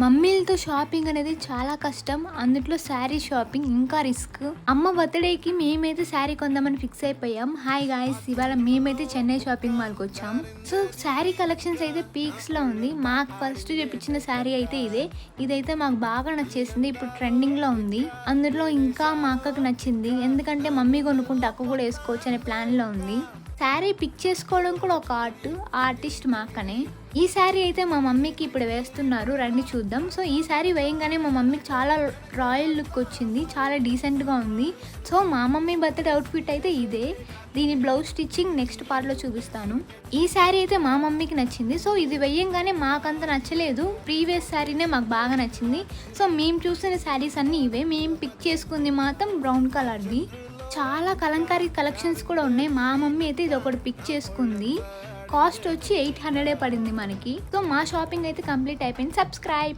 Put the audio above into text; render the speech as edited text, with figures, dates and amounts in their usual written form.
మమ్మీలతో shopping అనేది చాలా కష్టం. అందులో శారీ షాపింగ్ ఇంకా రిస్క్. అమ్మ బర్త్డేకి మేమైతే శారీ కొందామని ఫిక్స్ అయిపోయాం. హాయ్ గాయ్స్, ఇవాళ మేమైతే చెన్నై షాపింగ్ మాల్కి వచ్చాం. సో శారీ కలెక్షన్స్ అయితే పీక్స్లో ఉంది. మాకు ఫస్ట్ చూపించిన శారీ అయితే ఇదైతే మాకు బాగా నచ్చేసింది. ఇప్పుడు ట్రెండింగ్లో ఉంది. అందులో ఇంకా మా అక్కకు నచ్చింది. ఎందుకంటే మమ్మీ కొనుక్కుంటే అక్క కూడా వేసుకోవచ్చు అనే ప్లాన్లో ఉంది. శారీ పిక్ చేసుకోవడం కూడా ఒక ఆర్టిస్ట్ మా అక్కనే. ఈ శారీ అయితే మా మమ్మీకి ఇప్పుడు వేస్తున్నారు, రండి చూద్దాం. సో ఈ శారీ వేయంగానే మా మమ్మీకి చాలా రాయల్ లుక్ వచ్చింది, చాలా డీసెంట్గా ఉంది. సో మా మమ్మీ బర్త్డే అవుట్ఫిట్ అయితే ఇదే. దీని బ్లౌజ్ స్టిచ్చింగ్ నెక్స్ట్ పార్ట్లో చూపిస్తాను. ఈ శారీ అయితే మా మమ్మీకి నచ్చింది. సో ఇది వేయంగానే మాకంత నచ్చలేదు, ప్రీవియస్ శారీనే మాకు బాగా నచ్చింది. సో మేము చూసిన శారీస్ అన్నీ ఇవే. మేము పిక్ చేసుకుంది మాత్రం బ్రౌన్ కలర్ది. చాలా కలంకారీ కలెక్షన్స్ కూడా ఉన్నాయి. మా మమ్మీ అయితే ఇది ఒకటి పిక్ చేసుకుంది. కాస్ట్ వచ్చి 800 పడింది మనకి. సో మా షాపింగ్ అయితే కంప్లీట్ అయిపోయింది. సబ్స్క్రైబ్.